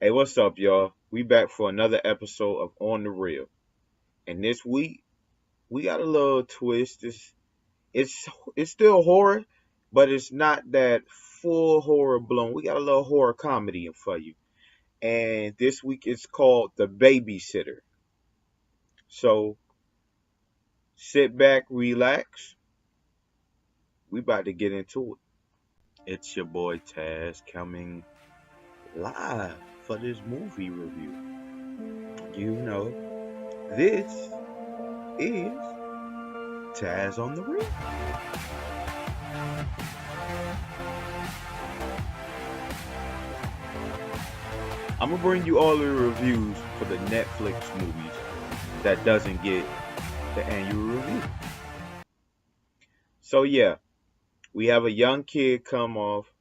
Hey, what's up, y'all? We back for another episode of On the Real. And this week we got a little twist. It's still horror, but it's not that full horror blown. We got a little horror comedy for you. And this week it's called The Babysitter. So sit back, relax. We about to get into it. It's your boy Taz coming live for this movie review. You know, this is Taz on the Real. I'm gonna bring you all the reviews for the Netflix movies that doesn't get the annual review. So yeah, we have a young kid come off,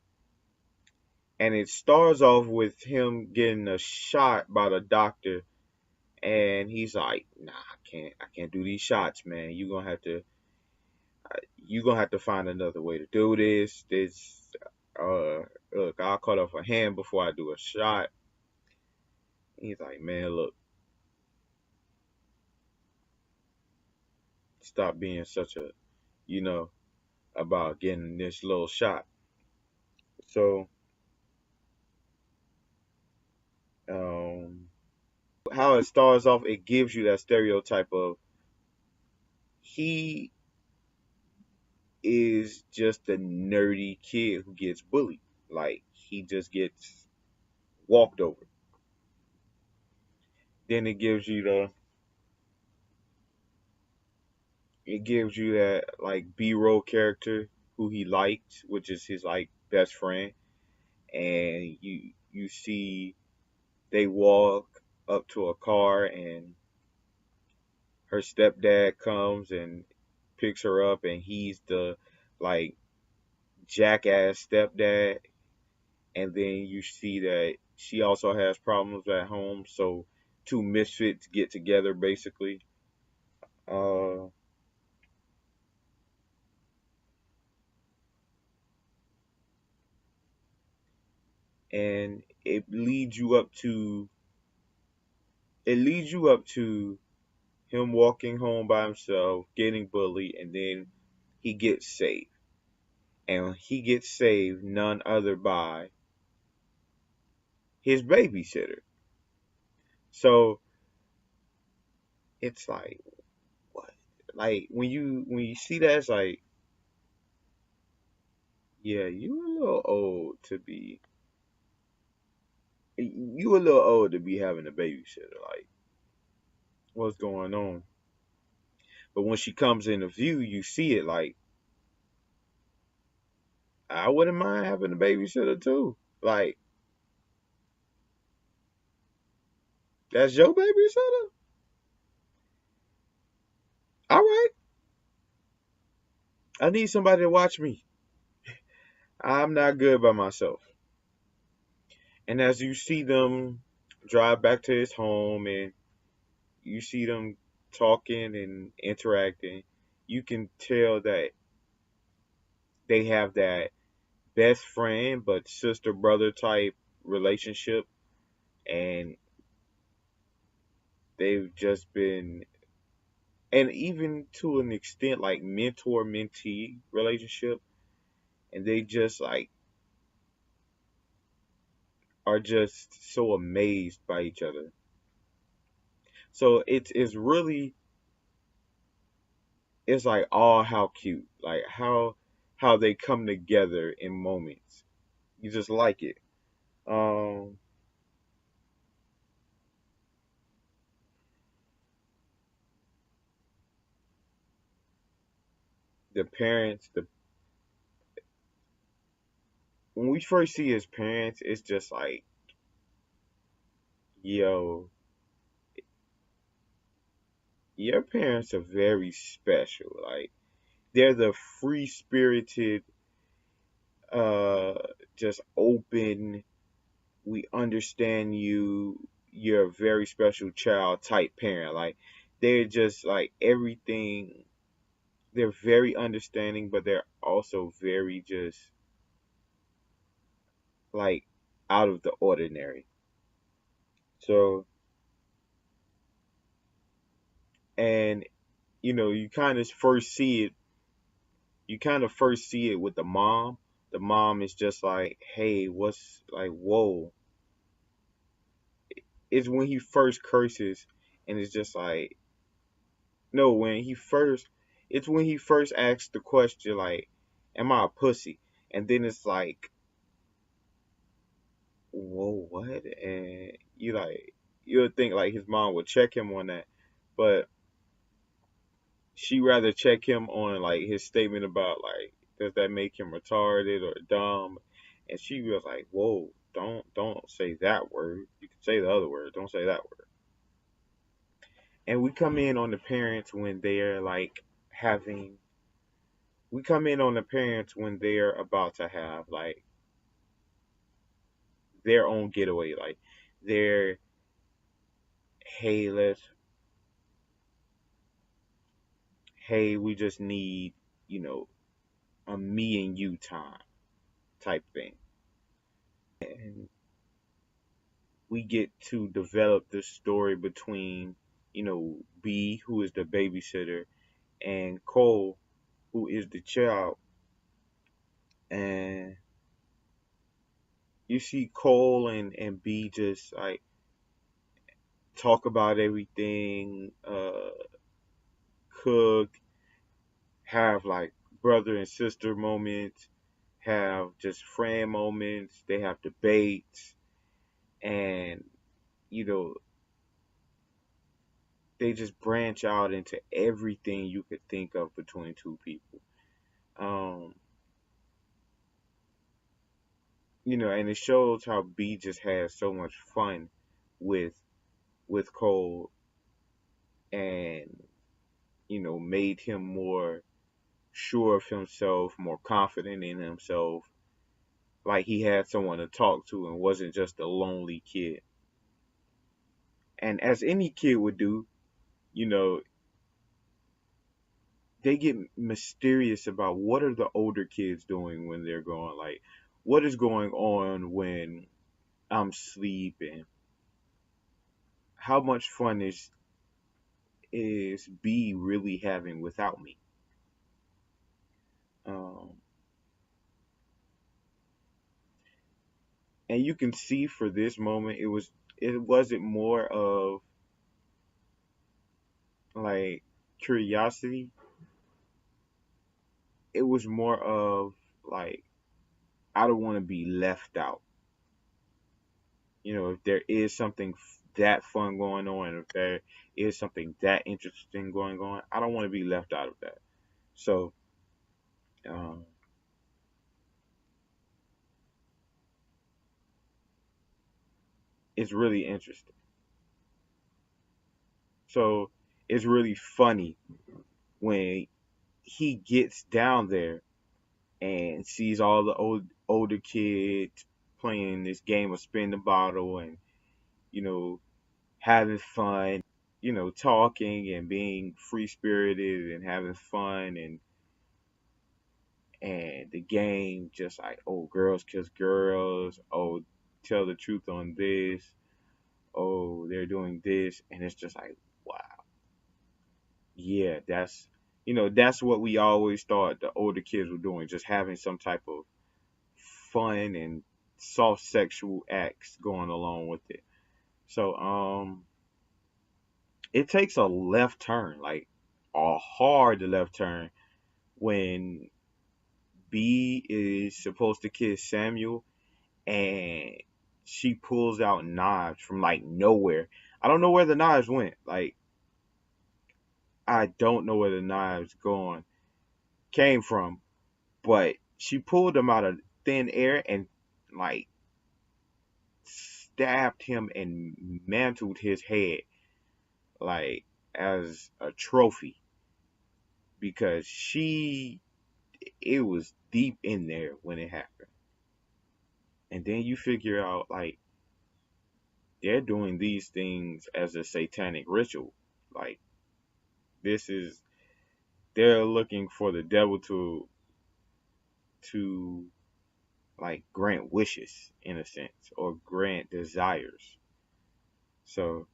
and it starts off with him getting a shot by the doctor, and he's like, "Nah, I can't do these shots, man. You gonna have to find another way to do this. Uh, look, I'll cut off a hand before I do a shot." He's like, "Man, look, stop being such a, you know." About getting this little shot. So, um, how it starts off, it gives you that stereotype of he is just a nerdy kid who gets bullied. Like he just gets walked over. Then it gives you that like B-roll character who he likes, which is his like best friend, and you see they walk up to a car and her stepdad comes and picks her up, and he's the like jackass stepdad. And then you see that she also has problems at home, so two misfits get together basically. uh and it leads you up to him walking home by himself, getting bullied, and then he gets saved. And he gets saved none other by his babysitter. So it's like, what? Like when you see that, it's like, yeah, you a little old to be having a babysitter. Like, what's going on? But when she comes into view, you see it. Like, I wouldn't mind having a babysitter too. Like, that's your babysitter. All right, I need somebody to watch me. I'm not good by myself. And as you see them drive back to his home, and you see them talking and interacting, you can tell that they have that best friend but sister brother type relationship, and they've just been, and even to an extent, like mentor mentee relationship, and they just like are just so amazed by each other. So it's like, oh, how cute, like how they come together in moments. You just like it. um the parents, the when we first see his parents, it's just like, yo, your parents are very special. Like, they're the free spirited, uh, just open, we understand you, you're a very special child type parent. Like, they're just like everything. They're very understanding, but they're also very just like out of the ordinary. So, and you kind of first see it. You kind of first see it with the mom. The mom is just like, "Hey, what's like? Whoa!" It's when he first curses, and it's just like, no, when he first. It's when he first asks the question like, "Am I a pussy?" And then it's like, "Whoa, what?" And you'll think like his mom would check him on that, but she rather check him on like his statement about like does that make him retarded or dumb, and she was like, "Whoa, don't say that word. You can say the other word. Don't say that word." And we come in on the parents when they're like having. We come in on the parents when they're about to have like their own getaway, like their hey hey we just need you know a me and you time type thing. And we get to develop this story between, B, who is the babysitter, and Cole, who is the child. And you see Cole and B just like talk about everything, cook, have like brother and sister moments, have just friend moments, they have debates, and, you know, they just branch out into everything you could think of between two people. Um, and it shows how B just has so much fun with Cole, and made him more sure of himself, more confident in himself, like he had someone to talk to and wasn't just a lonely kid. And as any kid would do, you know, they get mysterious about what are the older kids doing when they're gone, like what is going on when I'm sleeping, how much fun is B really having without me? Um, and you can see for this moment, it wasn't more of like curiosity. It was more of like I don't want to be left out. If there is something that fun going on, if there is something that interesting going on, I don't want to be left out of that. So um, it's really interesting. So it's really funny when he gets down there and sees all the older kids playing this game of spin the bottle and you know having fun, talking and being free spirited and having fun, and the game just like, oh, girls kiss girls, oh, tell the truth on this, oh, they're doing this, and it's just like, wow, yeah, that's what we always thought the older kids were doing, just having some type of fun and soft sexual acts going along with it. So it takes a left turn, like a hard left turn, when B is supposed to kiss Samuel and she pulls out knives from like nowhere. I don't know where the knives went. Like I don't know where the knives gone came from, but she pulled them out of thin air and like stabbed him and mantled his head like as a trophy, because it was deep in there when it happened. And then you figure out like they're doing these things as a satanic ritual. Like this is they're looking for the devil to like grant wishes in a sense or grant desires. So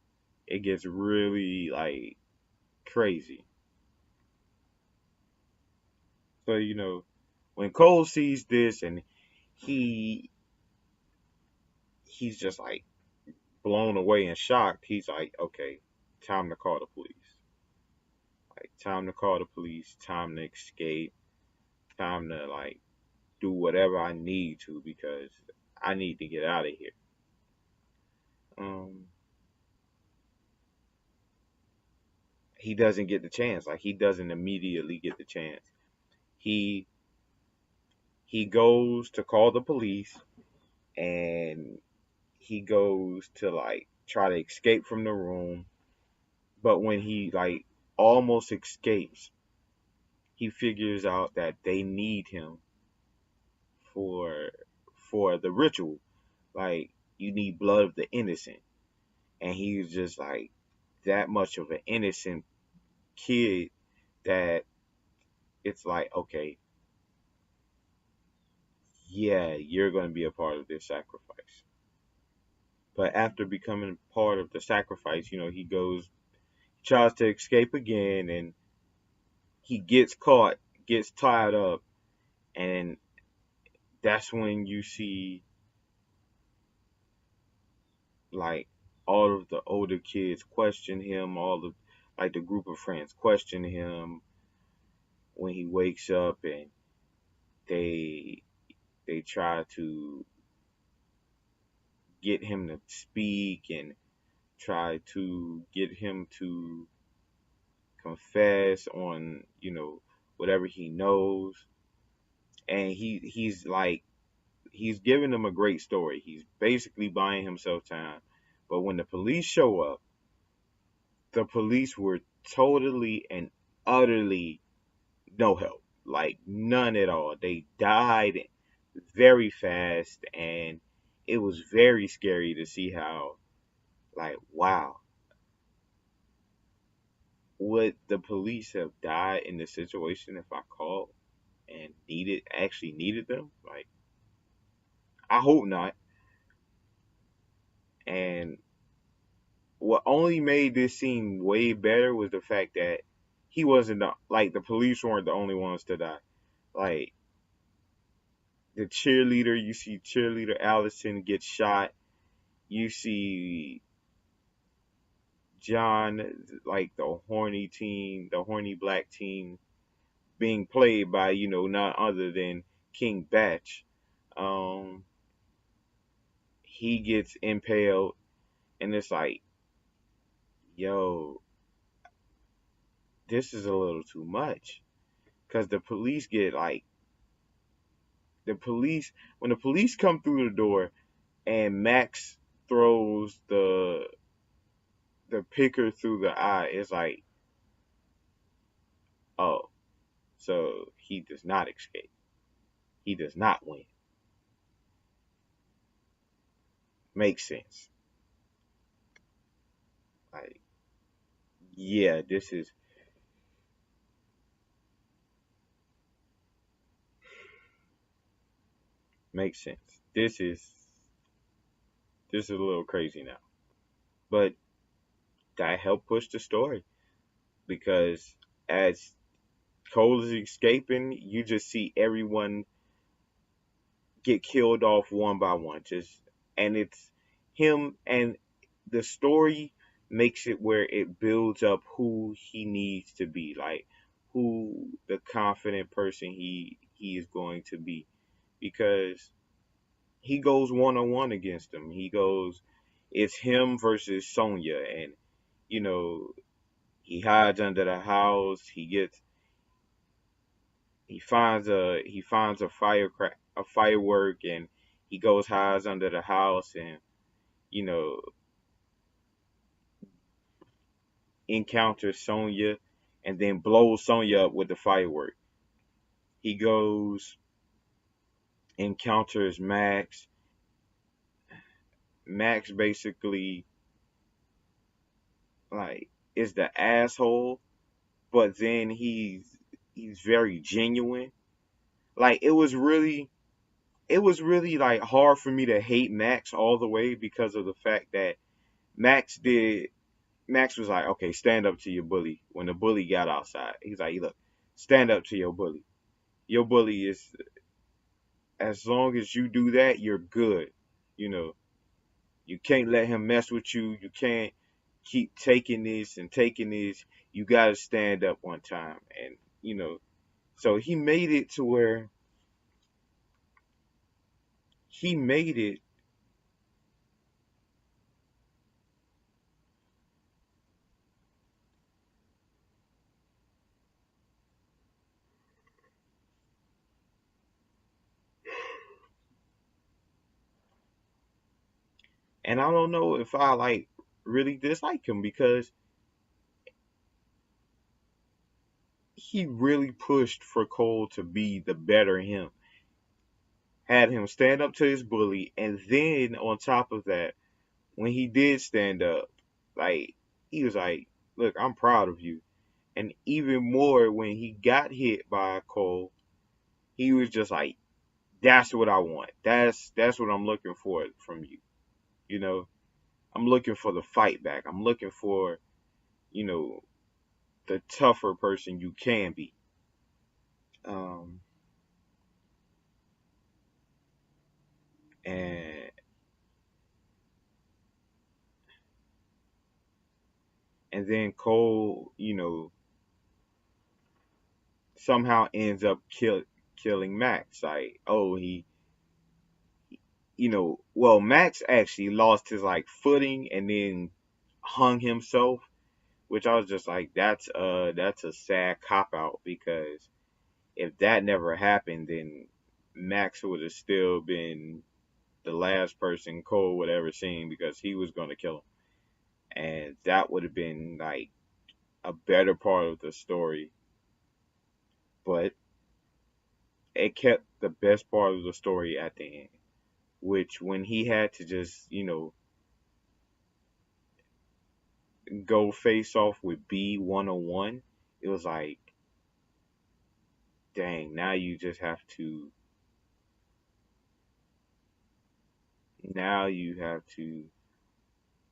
it gets really like crazy. So when Cole sees this and he he's just like blown away and shocked, he's like, okay, time to call the police. Like time to call the police, time to escape, time to like do whatever I need to because I need to get out of here. Um, he doesn't get the chance. Like he doesn't immediately get the chance. He he goes to call the police and he goes to like try to escape from the room, but when he like almost escapes, he figures out that they need him for the ritual. Like you need blood of the innocent, and he's just like that much of an innocent kid that it's like, okay, yeah, you're going to be a part of this sacrifice. But after becoming part of the sacrifice, he goes, tries to escape again, and he gets caught, gets tied up, and that's when you see like all of the older kids question him, all of like the group of friends question him when he wakes up, and they try to get him to speak and try to get him to confess on whatever he knows, and he's like he's giving them a great story. He's basically buying himself time, but when the police show up, the police were totally and utterly no help, like none at all. They died very fast, and it was very scary to see how, like, wow, would the police have died in this situation if I called and needed them? Like, I hope not. And what only made this scene way better was the fact that he wasn't like the police weren't the only ones to die. Like the cheerleader, you see cheerleader Allison get shot. You see John, like the horny black team, being played by not other than King Batch. Um, he gets impaled, and it's like, yo, this is a little too much, because the police get like the police when the police come through the door and Max throws the picker through the eye. It's like, oh, so he does not escape. He does not win. Makes sense. Like, yeah, this is makes sense. This is a little crazy now, but that helped push the story because as Cole is escaping, you just see everyone get killed off one by one. Just and it's him, and the story makes it where it builds up who he needs to be, like who the confident person he is going to be, because he goes one on one against him. He goes, it's him versus Sonya, and you know he hides under the house. He finds a firework, and he goes hides under the house, and you know encounters Sonya, and then blows Sonya up with the firework. He goes encounters Max. Max basically like is the asshole, but then he's very genuine. Like it was really like hard for me to hate Max all the way because of the fact that Max did. Max was like, okay, stand up to your bully. When the bully got outside, he's like, look, stand up to your bully. Your bully is, as long as you do that, you're good. You know, you can't let him mess with you. You can't keep taking this and taking this. You got to stand up one time. And, so he made it to where he made it. And I don't know if I like really dislike him because he really pushed for Cole to be the better him. Had him stand up to his bully, and then on top of that, when he did stand up, like he was like, "Look, I'm proud of you." And even more when he got hit by Cole, he was just like, "That's what I want. That's what I'm looking for from you." You know, I'm looking for the fight back. I'm looking for, you know, the tougher person you can be. Um, and and then Cole, somehow ends up killing Max. Like, oh, well, Max actually lost his like footing and then hung himself, which I was just like, that's a sad cop out because if that never happened, then Max would have still been the last person Cole would ever seen because he was gonna kill him, and that would have been like a better part of the story. But it kept the best part of the story at the end, which when he had to just go face off with B101, it was like, dang, now you have to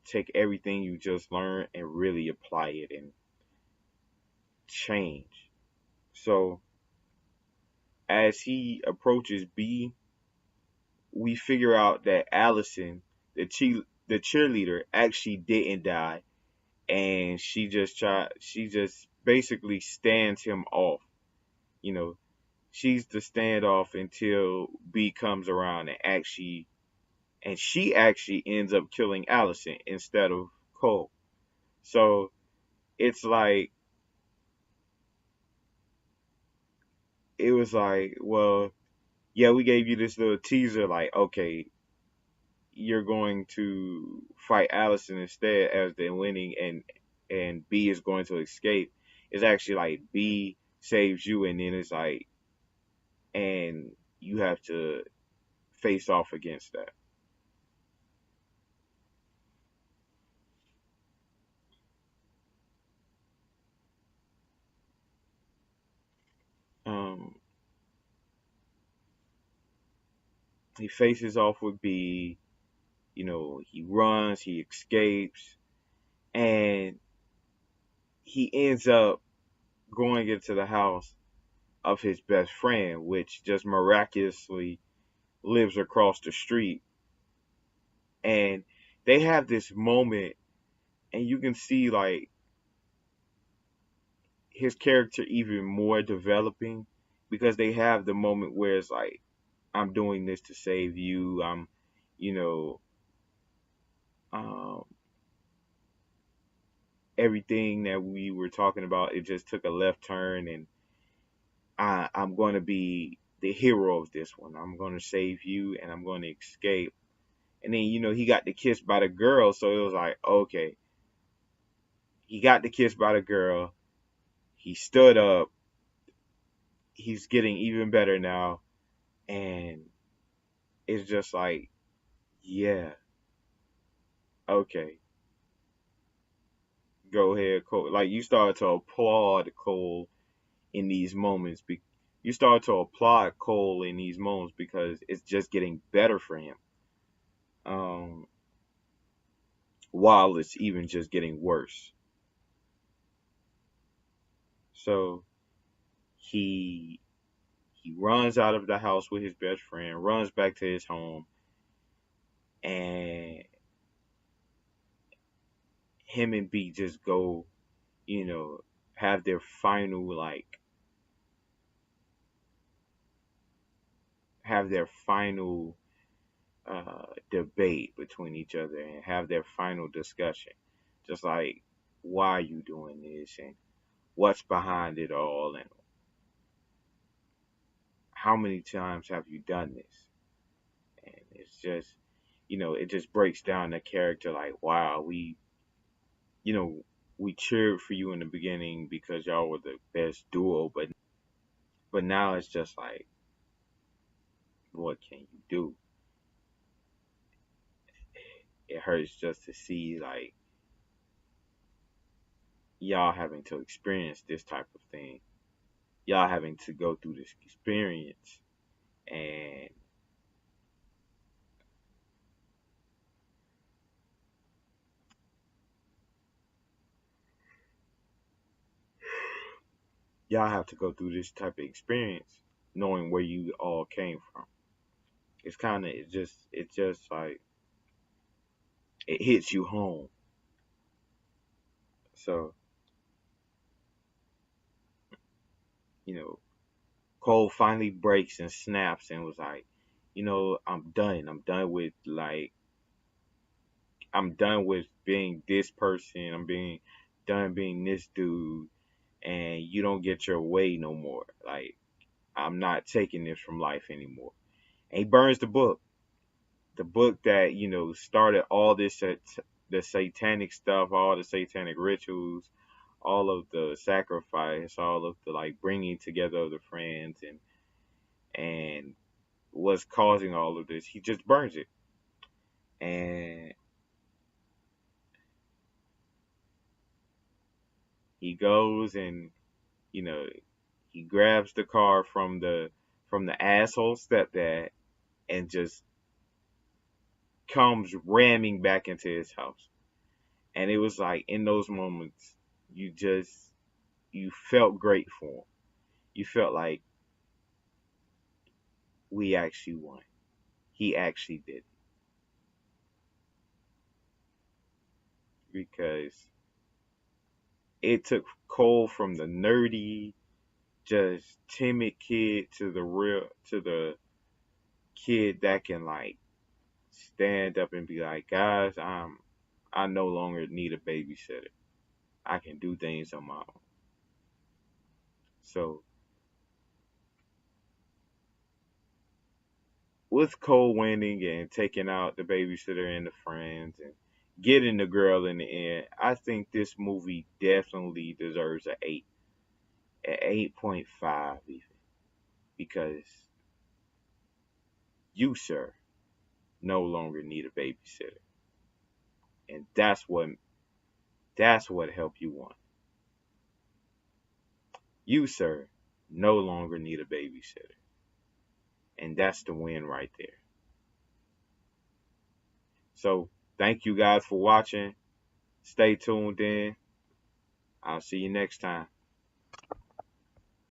take everything you just learned and really apply it and change. So as he approaches B, we figure out that Allison, the cheerleader, actually didn't die, and she just basically stands him off. You know, she's the standoff until B comes around and she actually ends up killing Allison instead of Cole. So it's like it was like, well, yeah, we gave you this little teaser, like, okay, you're going to fight Allison instead as the winning, and B is going to escape. It's actually like B saves you, and then it's like, and you have to face off against that. Um, he faces off with B. He runs, he escapes, and he ends up going into the house of his best friend, which just miraculously lives across the street. And they have this moment, and you can see like his character even more developing because they have the moment where it's like, I'm doing this to save you. You know, um, everything that we were talking about, it just took a left turn, and I'm going to be the hero of this one. I'm going to save you, and I'm going to escape. And then, he got the kiss by the girl, so it was like, okay, he got the kiss by the girl. He stood up. He's getting even better now, and it's just like, yeah, okay, go ahead, Cole. Like you start to applaud Cole in these moments. You start to applaud Cole in these moments because it's just getting better for him. Um, while it's even just getting worse. So he he runs out of the house with his best friend, runs back to his home, and him and B just go, you know, have their final have their final debate between each other and have their final discussion. Just like, why are you doing this and what's behind it all and how many times have you done this? And it's just, it just breaks down the character like, wow, you know, we cheered for you in the beginning because y'all were the best duo, but now it's just like, what can you do? It hurts just to see like y'all having to experience this type of thing. Y'all having to go through this experience and y'all have to go through this type of experience knowing where you all came from. It's kind of it's just like it hits you home. So, you know, Cole finally breaks and snaps and was like, I'm done. I'm done with being this person. I'm being done being this dude and you don't get your way no more. Like, I'm not taking this from life anymore. And he burns the book. The book that, started all this the satanic stuff, all the satanic rituals, all of the sacrifice, all of the like bringing together of the friends and what's causing all of this. He just burns it. And he goes and, you know, he grabs the car from the asshole stepdad and just comes ramming back into his house. And it was like in those moments you felt great for him. You felt like we actually won. He actually did because it took Cole from the nerdy, just timid kid to the kid that can like stand up and be like, guys, I no longer need a babysitter. I can do things on my own. So with Cole winning and taking out the babysitter and the friends and getting the girl in the end, I think this movie definitely deserves an 8.5 even, because you, sir, no longer need a babysitter, and that's what helped you won. You, sir, no longer need a babysitter, and that's the win right there. So thank you guys for watching. Stay tuned in. I'll see you next time.